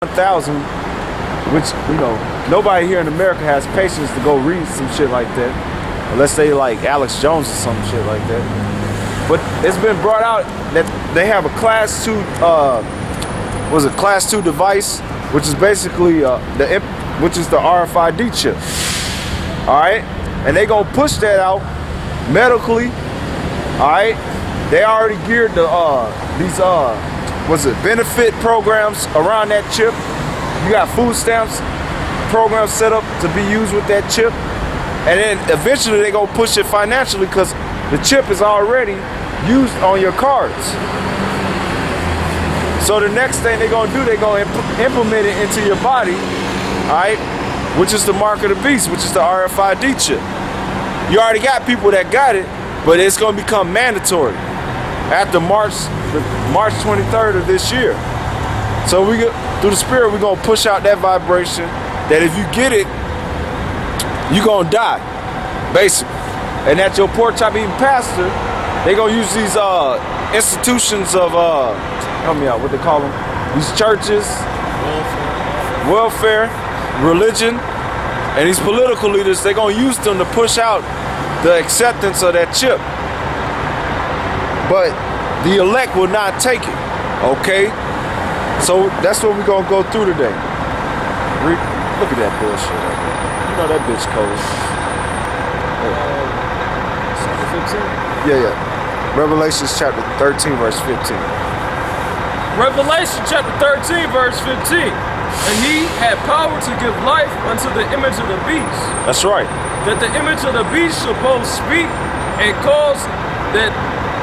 1,000, which, you know, nobody here in America has patience to go read some shit like that, unless they like Alex Jones or some shit like that. But it's been brought out that they have a class 2, class 2 device, which is basically which is the RFID chip. All right, and they gonna push that out medically. All right, they already geared the these benefit programs around that chip. You got food stamps programs set up to be used with that chip, and then eventually they gonna push it financially because the chip is already used on your cards. So the next thing they're gonna do, they're gonna implement it into your body, all right, which is the mark of the beast, which is the RFID chip. You already got people that got it, but it's gonna become mandatory after March 23rd of this year. So through the spirit, we're gonna push out that vibration that if you get it, you're gonna die, basically. And at your pork chop eating pastor, they gonna use these institutions of help me out, what they call them? These churches, welfare, religion, and these political leaders. They gonna use them to push out the acceptance of that chip. But the elect will not take it, okay? So that's what we're gonna go through today. Look at that bullshit right there. You know that bitch cold. Yeah. Revelation chapter 13, verse 15. Revelation chapter 13, verse 15. And he had power to give life unto the image of the beast. That's right. That the image of the beast shall both speak and cause that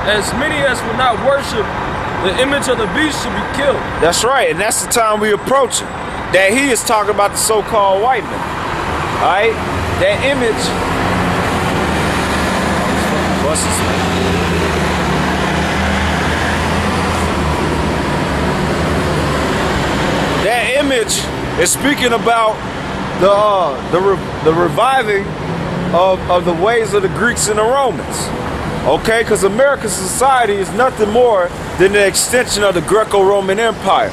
as many as will not worship the image of the beast should be killed. That's right, and that's the time we approaching. That he is talking about the so-called white man. Alright? That image. That image is speaking about the reviving of the ways of the Greeks and the Romans. Okay, because American society is nothing more than the extension of the Greco-Roman Empire.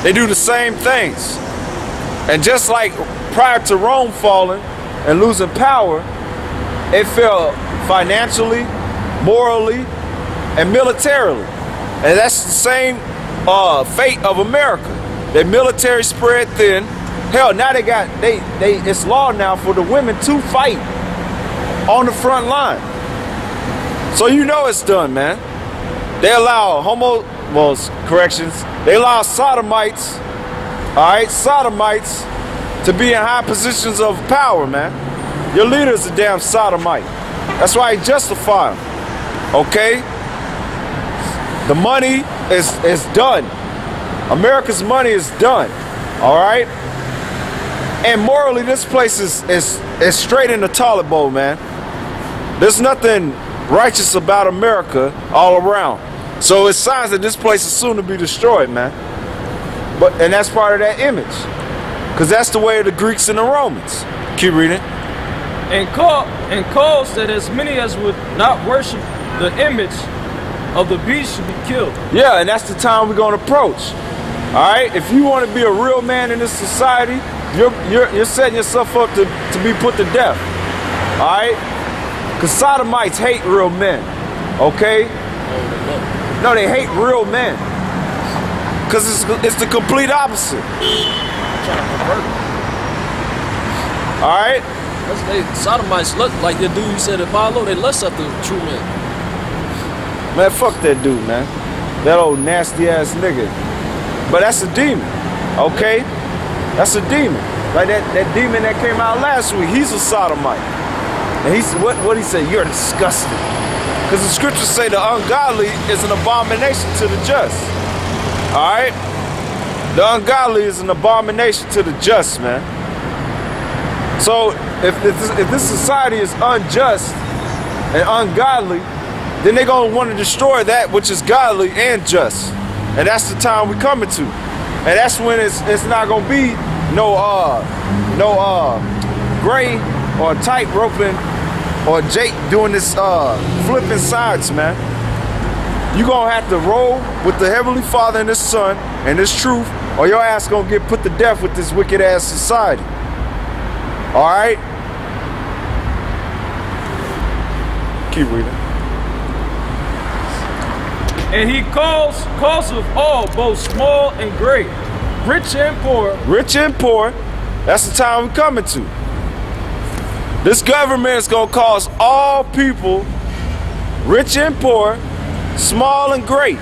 They do the same things. And just like prior to Rome falling and losing power, it fell financially, morally, and militarily. And that's the same fate of America. Their military spread thin. Hell, now it's law now for the women to fight on the front line. So you know it's done, man. They allow they allow sodomites, alright, sodomites to be in high positions of power, man. Your leader's a damn sodomite. That's why he justify them, okay? The money is done. America's money is done, alright? And morally, this place is straight in the toilet bowl, man. There's nothing righteous about America all around. So it's signs that this place is soon to be destroyed, man. And that's part of that image. Because that's the way of the Greeks and the Romans. Keep reading. And cause that as many as would not worship the image of the beast should be killed. Yeah, and that's the time we're going to approach. Alright? If you want to be a real man in this society, you're setting yourself up to be put to death. Alright? Because sodomites hate real men, okay? No, they hate real men. Because it's the complete opposite. Alright? Sodomites look like the dude you said at Apollo. They lust after true men. Man, fuck that dude, man. That old nasty ass nigga. But that's a demon, okay? That's a demon. Like that demon that came out last week, he's a sodomite. And what he said, you're disgusting. Because the scriptures say the ungodly is an abomination to the just. Alright? The ungodly is an abomination to the just, man. So if this society is unjust and ungodly, then they're going to want to destroy that which is godly and just. And that's the time we're coming to. And that's when it's not going to be no gray or tight roping or Jake doing this flipping sides, man. You're going to have to roll with the Heavenly Father and His Son and His truth or your ass gonna get put to death with this wicked ass society. All right? Keep reading. And he calls of all, both small and great, rich and poor. Rich and poor. That's the time we're coming to. This government is gonna cause all people, rich and poor, small and great.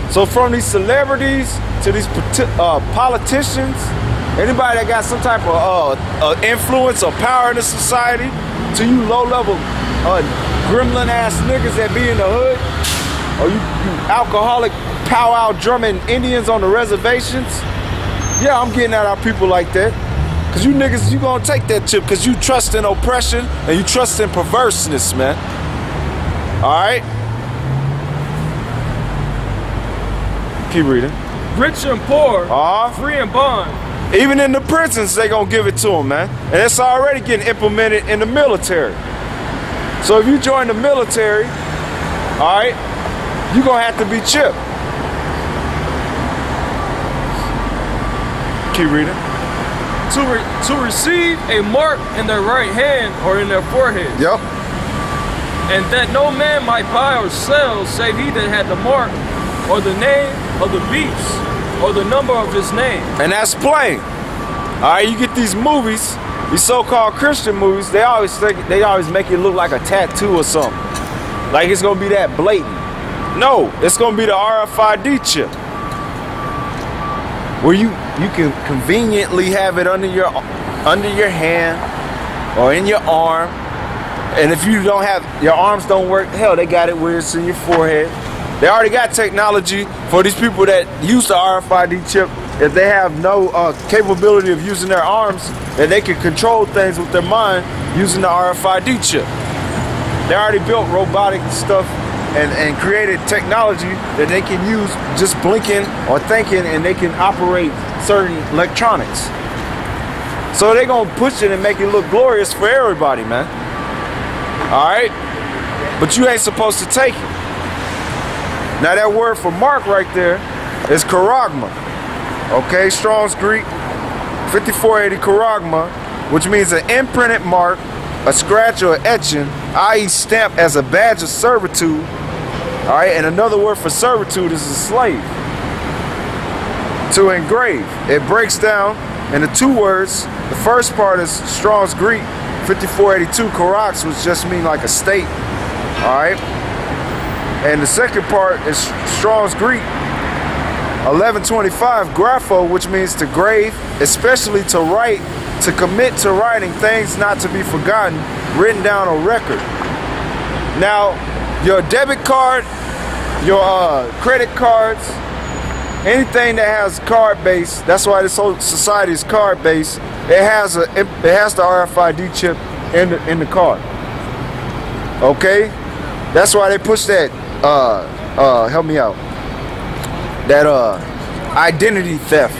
So from these celebrities to these politicians, anybody that got some type of influence or power in the society, to you low-level gremlin-ass niggas that be in the hood, or you alcoholic powwow drumming Indians on the reservations, yeah, I'm getting at our people like that. Cause you niggas, you gonna take that chip cause you trust in oppression and you trust in perverseness, man. Alright? Keep reading. Rich and poor, free and bond. Even in the prisons, they gonna give it to them, man. And it's already getting implemented in the military. So if you join the military, alright, you gonna have to be chipped. Keep reading. To receive a mark in their right hand or in their forehead. Yep. And that no man might buy or sell save he that had the mark or the name of the beast or the number of his name. And that's plain. Alright, you get these movies, these so-called Christian movies, they always make it look like a tattoo or something. Like it's gonna be that blatant. No, it's gonna be the RFID chip. Where you can conveniently have it under your hand or in your arm. And if you don't have, your arms don't work, hell, they got it where it's in your forehead. They already got technology for these people that use the RFID chip. If they have no capability of using their arms, that they can control things with their mind using the RFID chip. They already built robotic stuff and created technology that they can use just blinking or thinking, and they can operate certain electronics. So they're gonna push it and make it look glorious for everybody, man. Alright? But you ain't supposed to take it. Now that word for mark right there is charagma. Okay, Strong's Greek 5480 charagma, which means an imprinted mark, a scratch or etching, i.e. stamp as a badge of servitude. Alright, and another word for servitude is a slave. To engrave. It breaks down into two words. The first part is Strong's Greek 5482 karax, which just means like a state. Alright. And the second part is Strong's Greek 1125 grapho, which means to grave, especially to write, to commit to writing things not to be forgotten, written down on record. Now, your debit card, your credit cards, anything that has card base, that's why this whole society is card based. It has the RFID chip in the card. Okay, that's why they push that. Help me out. That identity theft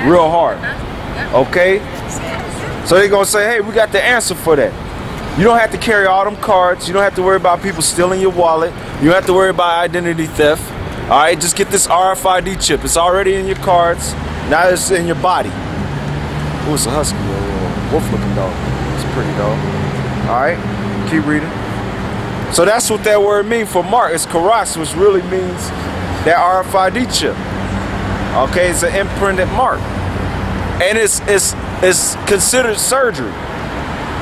real hard. Okay, so they're gonna say, hey, we got the answer for that. You don't have to carry all them cards. You don't have to worry about people stealing your wallet. You don't have to worry about identity theft. All right, just get this RFID chip. It's already in your cards. Now it's in your body. Oh, it's a husky, wolf-looking dog. It's a pretty dog. All right, keep reading. So that's what that word means for mark. It's karax, which really means that RFID chip. Okay, it's an imprinted mark, and it's considered surgery.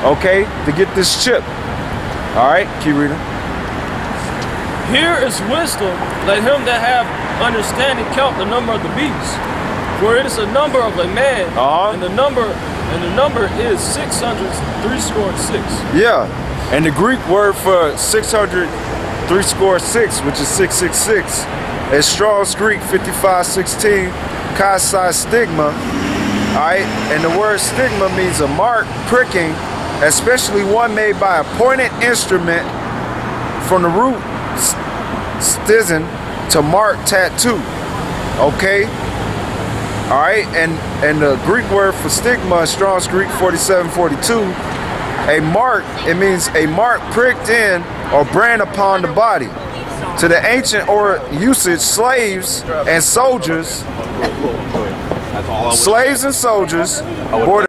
Okay, to get this chip. All right, keep reading. Here is wisdom. Let him that have understanding count the number of the beast, for it is a number of a man, and the number is 666. Yeah, and the Greek word for 666, which is 666, is Strong's Greek 5516, chi stigma. All right, and the word stigma means a mark, pricking, especially one made by a pointed instrument from the root stizen to mark, tattoo. Okay, all right, and the Greek word for stigma is Strong's Greek 4742. A mark, it means a mark pricked in or brand upon the body. To the ancient or usage, slaves and soldiers That's all I would Slaves and soldiers.